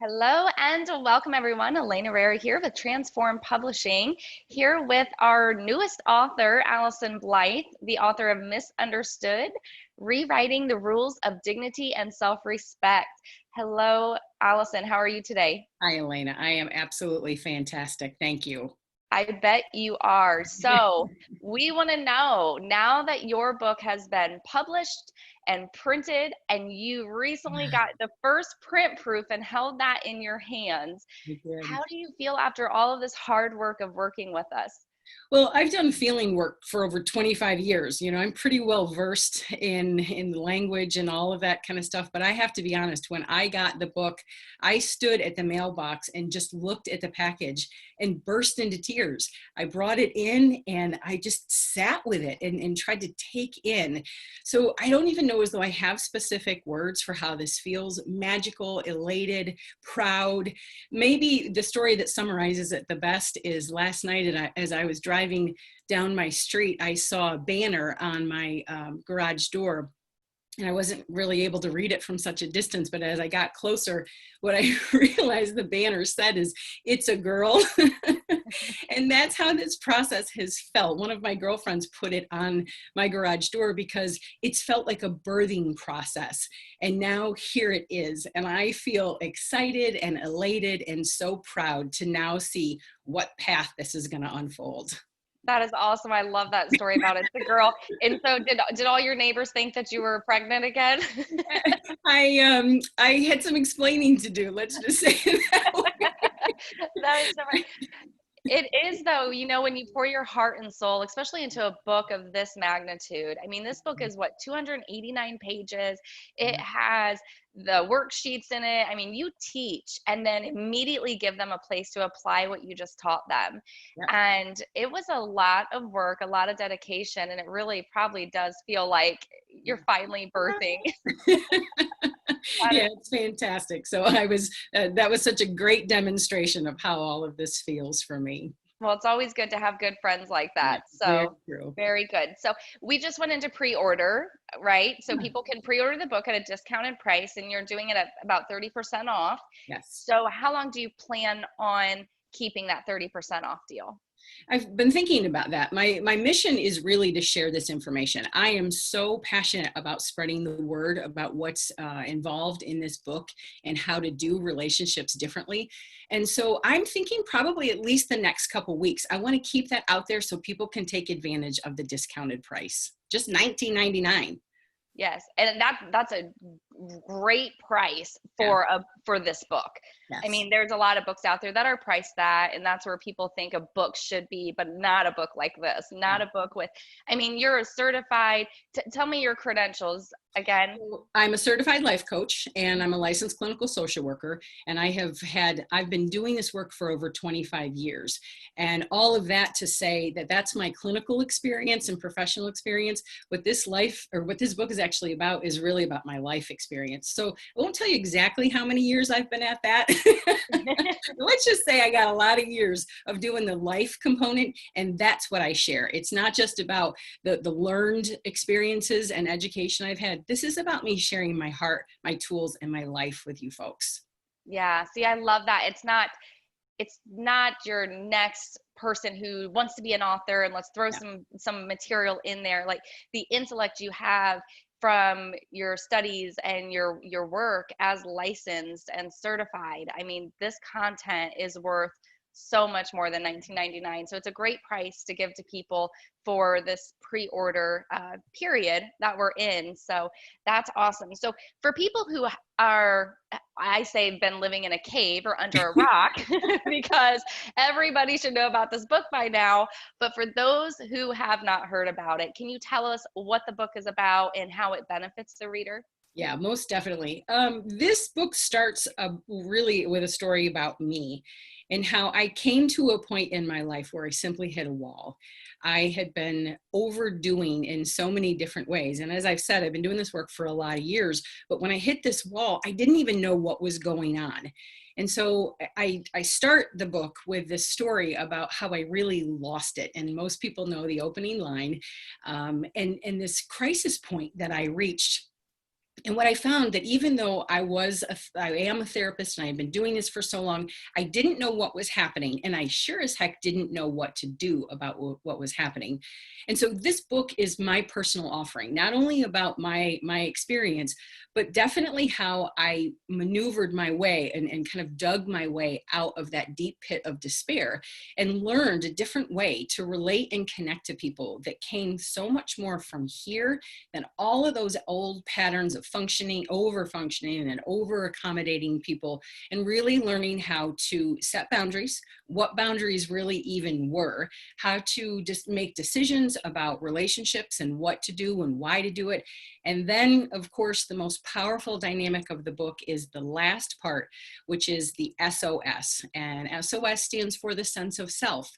Hello and welcome everyone. Elena Rara here with Transform Publishing, here with our newest author, Allyson Blythe, the author of Misunderstood, Rewriting the Rules of Dignity and Self-Respect. Hello, Allyson. How are you today? Hi, Elena. I am absolutely fantastic. Thank you. I bet you are. So, we want to know now that your book has been published and printed, and you recently got the first print proof and held that in your hands, You did. how do you feel after all of this hard work of working with us? Well, I've done feeling work for over 25 years. I'm pretty well versed in the language and all of that kind of stuff. But I have to be honest, when I got the book, I stood at the mailbox and just looked at the package and burst into tears. I brought it in and I just sat with it and tried to take in. So I don't even know as though I have specific words for how this feels: magical, elated, proud. Maybe the story that summarizes it the best is last night, and as I was driving down my street, I saw a banner on my garage door, and I wasn't really able to read it from such a distance. But as I got closer, what I realized the banner said is, "It's a girl." And that's how this process has felt. One of my girlfriends put it on my garage door because it's felt like a birthing process. And now here it is. And I feel excited and elated and so proud to now see what path this is going to unfold. That is awesome. I love that story about it's a girl. And so did all your neighbors think that you were pregnant again? I had some explaining to do, let's just say that way. That is so funny. It is, though, when you pour your heart and soul, especially into a book of this magnitude. I mean, this book is what, 289 pages. It has the worksheets in it. I mean, you teach and then immediately give them a place to apply what you just taught them. Yeah. And it was a lot of work, a lot of dedication, and it really probably does feel like you're finally birthing. Yeah, it's fantastic. So that was such a great demonstration of how all of this feels for me. Well, it's always good to have good friends like Yeah, that. very So, true. very good. So, we just went into pre-order, right? So, people can pre-order the book at a discounted price, and you're doing it at about 30% off. Yes. So, how long do you plan on keeping that 30% off deal? I've been thinking about that. My mission is really to share this information. I am so passionate about spreading the word about what's involved in this book and how to do relationships differently. And so I'm thinking probably at least the next couple weeks. I want to keep that out there so people can take advantage of the discounted price. Just $19.99. Yes, and that's a great price Yeah. for this book. I Yes. mean, there's a lot of books out there that are priced that, and that's where people think a book should be, but not a book like this. Not a book with, I mean, you're a certified, tell me your credentials again. So I'm a certified life coach and I'm a licensed clinical social worker. And I've been doing this work for over 25 years. And all of that to say that that's my clinical experience and professional experience. What this book is actually about is really about my life experience. So I won't tell you exactly how many years I've been at that. Let's just say I got a lot of years of doing the life component, and that's what I share. It's not just about the learned experiences and education I've had. This is about me sharing my heart, my tools, and my life with you folks. Yeah, see, I love that. It's not your next person who wants to be an author and let's throw some material in there. Like the intellect you have from your studies and your work as licensed and certified. I mean, this content is worth so much more than $19.99. So it's a great price to give to people for this pre-order period that we're in. So that's awesome. So for people who are, I say, been living in a cave or under a rock, because everybody should know about this book by now. But for those who have not heard about it, can you tell us what the book is about and how it benefits the reader? Yeah, most definitely. This book starts really with a story about me and how I came to a point in my life where I simply hit a wall. I had been overdoing in so many different ways. And as I've said, I've been doing this work for a lot of years, but when I hit this wall, I didn't even know what was going on. And so I start the book with this story about how I really lost it. And most people know the opening line, and this crisis point that I reached And what I found that even though I am a therapist and I have been doing this for so long, I didn't know what was happening. And I sure as heck didn't know what to do about what was happening. And so this book is my personal offering, not only about my experience, but definitely how I maneuvered my way and kind of dug my way out of that deep pit of despair and learned a different way to relate and connect to people that came so much more from here than all of those old patterns of functioning, over functioning, and over accommodating people, and really learning how to set boundaries, what boundaries really even were, how to just make decisions about relationships and what to do and why to do it. And then, of course, the most powerful dynamic of the book is the last part, which is the SOS. And SOS stands for the sense of self.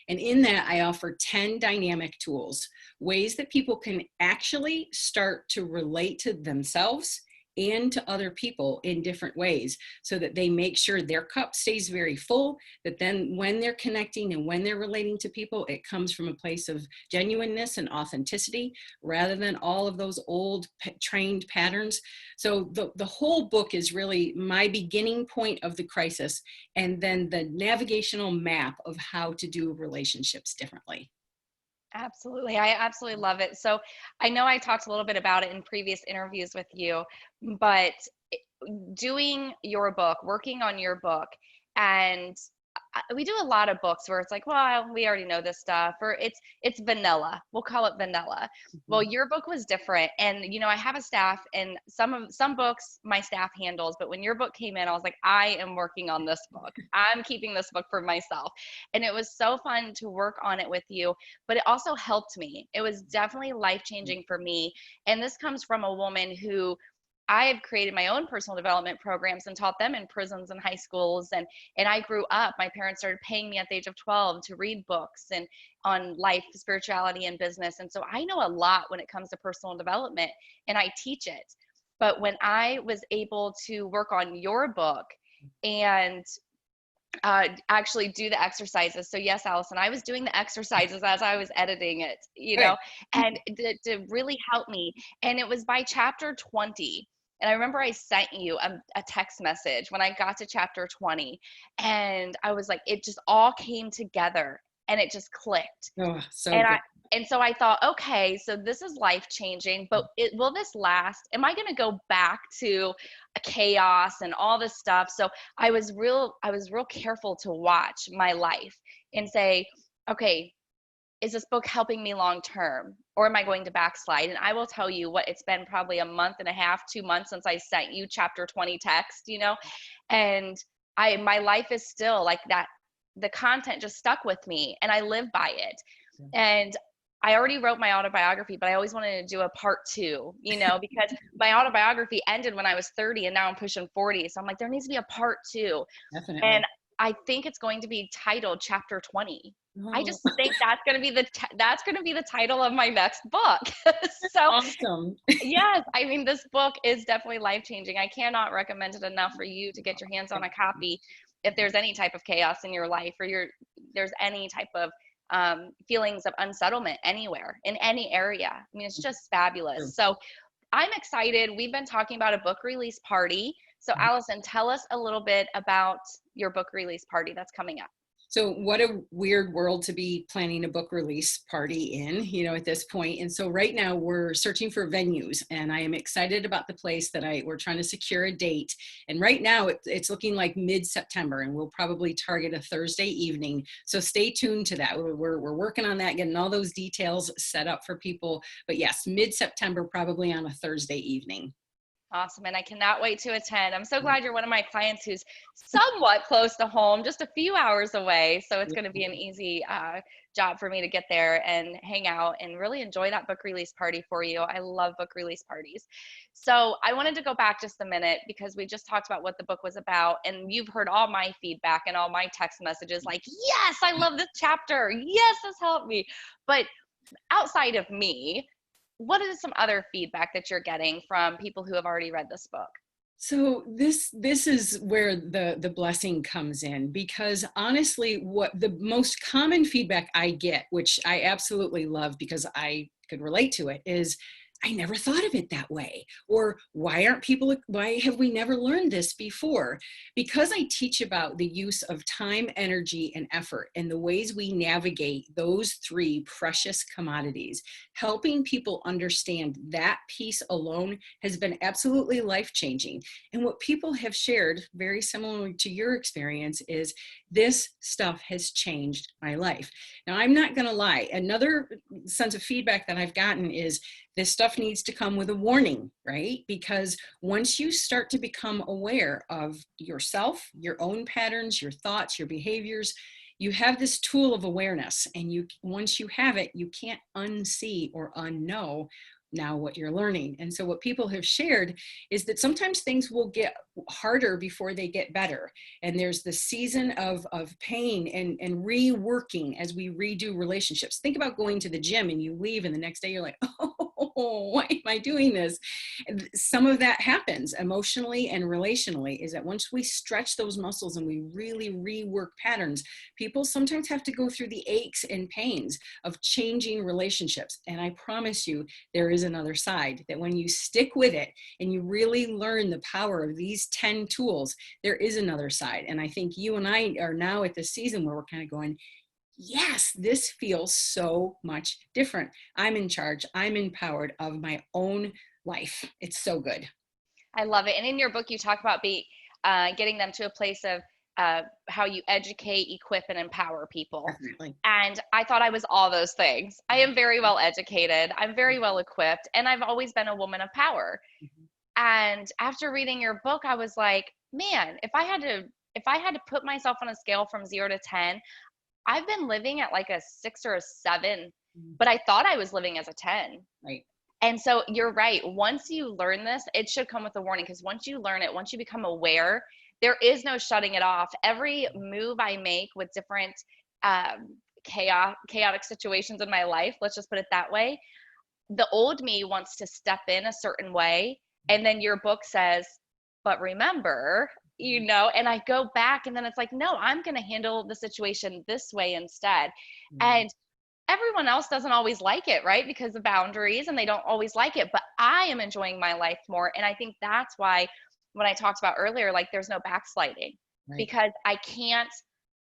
And in that, I offer 10 dynamic tools, ways that people can actually start to relate to themselves and to other people in different ways, so that they make sure their cup stays very full, that then when they're connecting and when they're relating to people, it comes from a place of genuineness and authenticity rather than all of those old trained patterns. So the whole book is really my beginning point of the crisis, and then the navigational map of how to do relationships differently. Absolutely. I absolutely love it. So I know I talked a little bit about it in previous interviews with you, but doing your book, working on your book, and we do a lot of books where it's like, well, we already know this stuff, or it's vanilla. We'll call it vanilla. Well, Mhm. your book was different, and I have a staff, and some books my staff handles, but when your book came in, I was like, I am working on this book. I'm keeping this book for myself, and it was so fun to work on it with you. But it also helped me. It was definitely life changing for me, and this comes from a woman who I have created my own personal development programs and taught them in prisons and high schools. And I grew up, my parents started paying me at the age of 12 to read books and on life, spirituality, and business. And so I know a lot when it comes to personal development, and I teach it. But when I was able to work on your book and actually do the exercises. So yes, Allyson, I was doing the exercises as I was editing it, Good. and to really help me. And it was by chapter 20. And I remember I sent you a text message when I got to chapter 20, and I was like, it just all came together and it just clicked. Oh, so And good. so I thought, okay, so this is life changing, but will this last? Am I going to go back to a chaos and all this stuff? So I was real careful to watch my life and say, okay, is this book helping me long term, or am I going to backslide? And I will tell you what, it's been probably a month and a half, 2 months since I sent you chapter 20 text, and my life is still like that. The content just stuck with me and I live by it. And I already wrote my autobiography, but I always wanted to do a part two, because my autobiography ended when I was 30 and now I'm pushing 40. So I'm like, there needs to be a part two. And Definitely. I think it's going to be titled chapter 20. I Oh, just think that's going to be that's going to be the title of my next book. So awesome. yes, I mean, this book is definitely life changing. I cannot recommend it enough for you to get your hands on a copy if there's any type of chaos in your life, or there's any type of feelings of unsettlement anywhere in any area. I mean, it's just fabulous. So I'm excited. We've been talking about a book release party. So Allyson, tell us a little bit about your book release party that's coming up. So what a weird world to be planning a book release party in, at this point. And so right now we're searching for venues, and I am excited about the place that we're trying to secure a date. And right now it's looking like mid-September, and we'll probably target a Thursday evening. So stay tuned to that. We're working on that, getting all those details set up for people. But yes, mid-September, probably on a Thursday evening. Awesome. And I cannot wait to attend. I'm so glad you're one of my clients who's somewhat close to home, just a few hours away. So it's going to be an easy job for me to get there and hang out and really enjoy that book release party for you. I love book release parties. So I wanted to go back just a minute because we just talked about what the book was about. And you've heard all my feedback and all my text messages like, yes, I love this chapter. Yes, this helped me. But outside of me, what is some other feedback that you're getting from people who have already read this book? So this is where the blessing comes in, because honestly, what the most common feedback I get, which I absolutely love because I could relate to it, is I never thought of it that way. Or why have we never learned this before? Because I teach about the use of time, energy, and effort and the ways we navigate those three precious commodities, helping people understand that piece alone has been absolutely life-changing. And what people have shared, very similar to your experience, is this stuff has changed my life. Now, I'm not going to lie. Another sense of feedback that I've gotten is this stuff needs to come with a warning, right? Because once you start to become aware of yourself, your own patterns, your thoughts, your behaviors, you have this tool of awareness. And once you have it, you can't unsee or unknow now what you're learning. And so what people have shared is that sometimes things will get harder before they get better. And there's the season of pain and reworking as we redo relationships. Think about going to the gym and you leave and the next day you're like, oh, why am I doing this? And some of that happens emotionally and relationally, is that once we stretch those muscles and we really rework patterns, people sometimes have to go through the aches and pains of changing relationships. And I promise you, there is another side, that when you stick with it and you really learn the power of these 10 tools, there is another side. And I think you and I are now at the season where we're kind of going, yes, this feels so much different. I'm in charge. I'm empowered of my own life. It's so good. I love it. And in your book, you talk about getting them to a place of how you educate, equip, and empower people. Definitely. And I thought I was all those things. I am very well educated. I'm very well equipped, and I've always been a woman of power. Mhm. And after reading your book, I was like, man, if I had to put myself on a scale from 0 to 10, I've been living at like a 6 or a 7, Mhm. but I thought I was living as a 10. Right. And so you're right. Once you learn this, it should come with a warning, because once you learn it, once you become aware, there is no shutting it off. Every move I make with different chaotic situations in my life, let's just put it that way, the old me wants to step in a certain way. And then your book says, but remember, and I go back and then it's like, no, I'm going to handle the situation this way instead. Mhm. And everyone else doesn't always like it, right? Because of boundaries, and they don't always like it, but I am enjoying my life more. And I think that's why when I talked about earlier, like there's no backsliding, Right. because I can't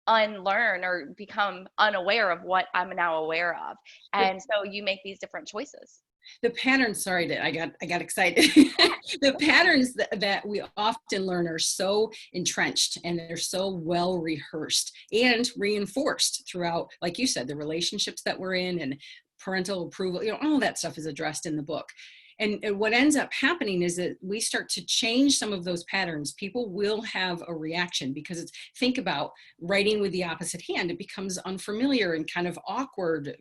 unlearn or become unaware of what I'm now aware of. And so you make these different choices. The patterns, sorry that I got excited. The patterns that we often learn are so entrenched and they're so well rehearsed and reinforced throughout, like you said, the relationships that we're in and parental approval, all that stuff is addressed in the book. And what ends up happening is that we start to change some of those patterns. People will have a reaction because think about writing with the opposite hand. It becomes unfamiliar and kind of awkward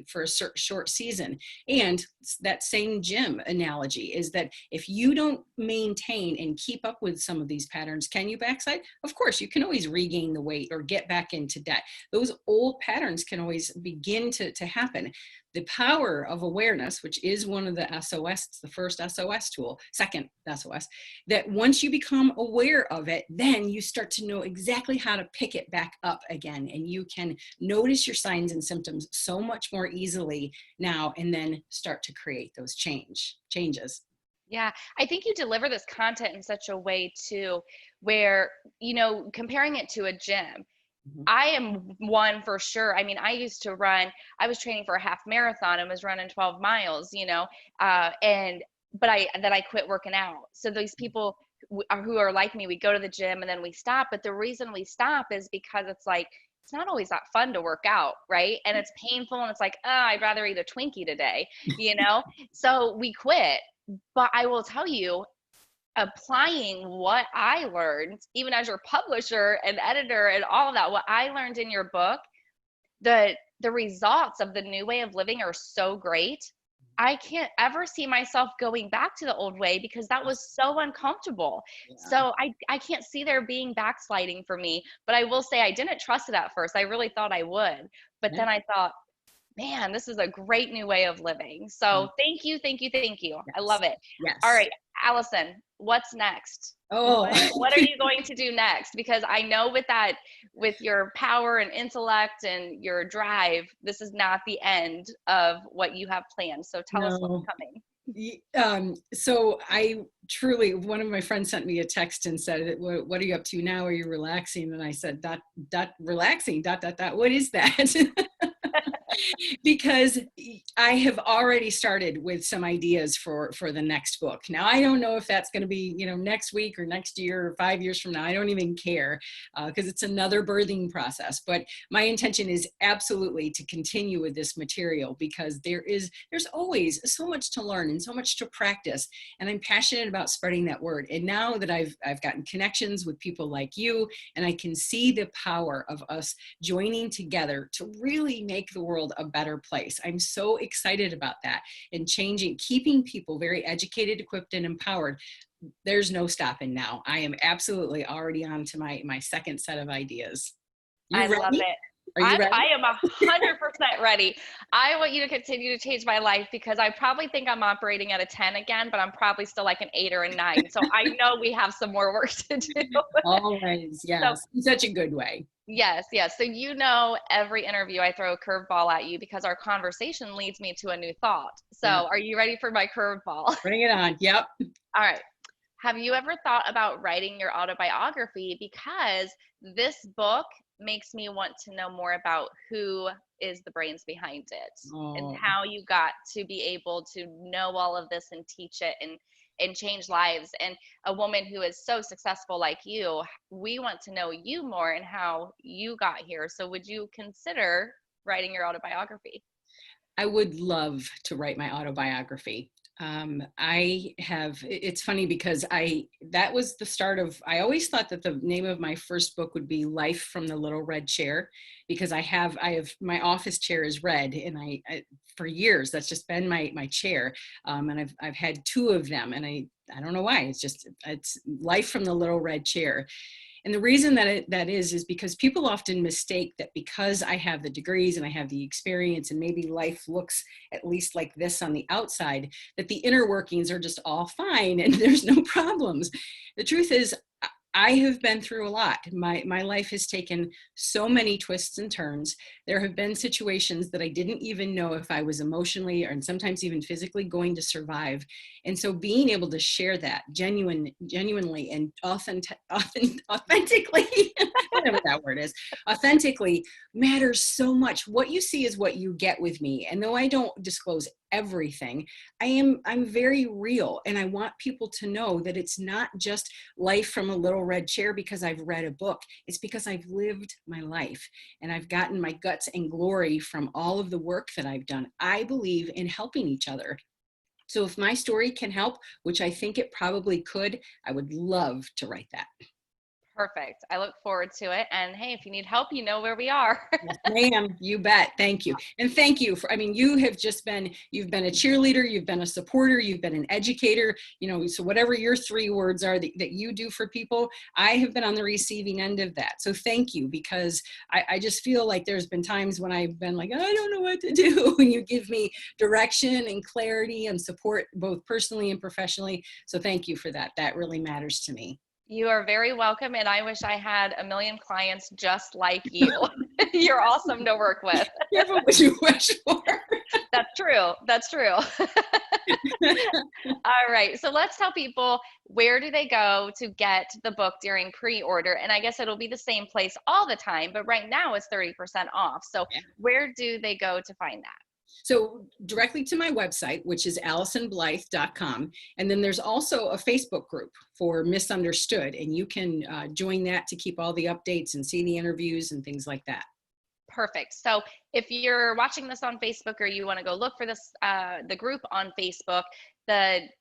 for a short season. And that same gym analogy is that if you don't maintain and keep up with some of these patterns, can you backslide? Of course, you can always regain the weight or get back into debt. Those old patterns can always begin to happen. The power of awareness, which is one of the SOS, the first SOS tool, second SOS, that once you become aware of it, then you start to know exactly how to pick it back up again. And you can notice your signs and symptoms so much more easily now, and then start to create those changes. Yeah, I think you deliver this content in such a way too, where, comparing it to a gym, Mhm. I am one for sure. I mean, I was training for a half marathon and was running 12 miles, then I quit working out. So these people who are like me, we go to the gym and then we stop. But the reason we stop is because it's like, it's not always that fun to work out, right? And it's painful and it's like, oh, I'd rather eat a Twinkie today, you know? So we quit. But I will tell you, applying what I learned, even as your publisher and editor and all of that, what I learned in your book, the results of the new way of living are so great. I can't ever see myself going back to the old way because that was so uncomfortable. Yeah. So I can't see there being backsliding for me. But I will say I didn't trust it at first. I really thought I would. But Yeah. then I thought, man, this is a great new way of living. So thank you, thank you, thank you. I Yes. love it. All Yes. right, Allyson, what's next? Oh. What are you going to do next? Because I know with your power and intellect and your drive, this is not the end of what you have planned. So tell us what's No. coming. So I truly, one of my friends sent me a text and said, what are you up to now? Are you relaxing? And I said, relaxing, what is that? Because I have already started with some ideas for the next book. Now, I don't know if that's going to be, next week or next year or 5 years from now. I don't even care, because it's another birthing process. But my intention is absolutely to continue with this material, because there's always so much to learn and so much to practice. And I'm passionate about spreading that word. And now that I've gotten connections with people like you, and I can see the power of us joining together to really make the world a better place. I'm so excited about that, and keeping people very educated, equipped, and empowered. There's no stopping now. I am absolutely already on to my second set of ideas. You I ready? love it. Are you ready? I am 100% ready. I want you to continue to change my life, because I probably think I'm operating at a 10 again, but I'm probably still like an 8 or a 9. So I know we have some more work to do. Always, yes. So In such a good way. yes, yes. So every interview I throw a curveball at you, because our conversation leads me to a new thought. So Yeah. are you ready for my curveball? Bring it on. Yep. All right. Have you ever thought about writing your autobiography? Because this book makes me want to know more about who is the brains behind it, and Oh. how you got to be able to know all of this and teach it and change lives. And a woman who is so successful like you, we want to know you more and how you got here. So would you consider writing your autobiography? I would love to write my autobiography. It's funny because that was the start of, I always thought that the name of my first book would be Life from the Little Red Chair, because I have my office chair is red, and for years, that's just been my chair. And I've had 2 of them, and I don't know why. It's Life from the Little Red Chair. And the reason that is because people often mistake that because I have the degrees and I have the experience, and maybe life looks at least like this on the outside, that the inner workings are just all fine and there's no problems. The truth is, I have been through a lot. My life has taken so many twists and turns. There have been situations that I didn't even know if I was emotionally or sometimes even physically going to survive. And so being able to share that genuinely and authentically, whatever that word is, authentically matters so much. What you see is what you get with me. And though I don't disclose everything, I'm very real. And I want people to know that it's not just life from a little red chair because I've read a book. It's because I've lived my life, and I've gotten my guts and glory from all of the work that I've done. I believe in helping each other. So if my story can help, which I think it probably could, I would love to write that. Perfect. I look forward to it. And hey, if you need help, you know where we are. Yes, ma'am. You bet. Thank you. And thank you you've been a cheerleader, you've been a supporter, you've been an educator, so whatever your 3 words are that you do for people, I have been on the receiving end of that. So thank you, because I just feel like there's been times when I've been like, I don't know what to do. And you give me direction and clarity and support, both personally and professionally. So thank you for that. That really matters to me. You are very welcome, and I wish I had a million clients just like you. You're awesome to work with. Careful what you wish for. That's true. That's true. All right. So let's tell people, where do they go to get the book during pre-order? And I guess it'll be the same place all the time, but right now it's 30% off. So Yeah. where do they go to find that? So directly to my website, which is AllysonBlythe.com. And then there's also a Facebook group for Misunderstood. And you can join that to keep all the updates and see the interviews and things like that. Perfect. So if you're watching this on Facebook, or you want to go look for this, the group on Facebook,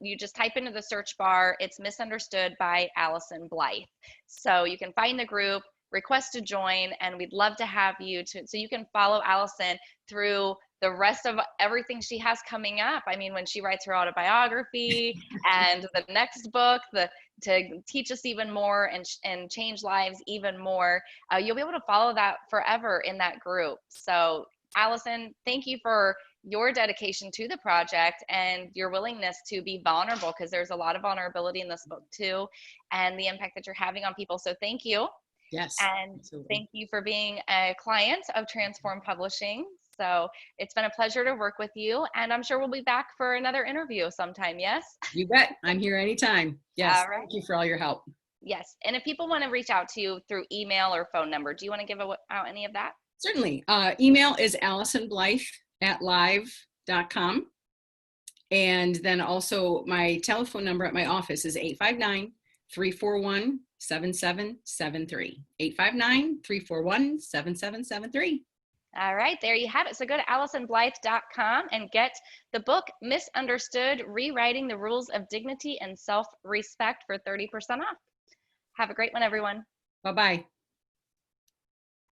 you just type into the search bar, it's Misunderstood by Allyson Blythe. So you can find the group, request to join, and we'd love to have you so you can follow Allyson through the rest of everything she has coming up. I mean, when she writes her autobiography and the next book, to teach us even more and change lives even more, you'll be able to follow that forever in that group. So Allyson, thank you for your dedication to the project and your willingness to be vulnerable, because there's a lot of vulnerability in this book too, and the impact that you're having on people. So thank you. Yes. And Absolutely. thank you for being a client of Transform Publishing. So it's been a pleasure to work with you, and I'm sure we'll be back for another interview sometime. Yes. You bet. I'm here anytime. Yes. All right. Thank you for all your help. Yes. And if people want to reach out to you through email or phone number, do you want to give out any of that? Certainly. Email is AllysonBlythe@live.com. And then also my telephone number at my office is 859-341-7773. 859-341-7773. All right, there you have it. So go to AllysonBlythe.com and get the book Misunderstood: Rewriting the Rules of Dignity and Self-Respect for 30% off. Have a great one, everyone. Bye-bye.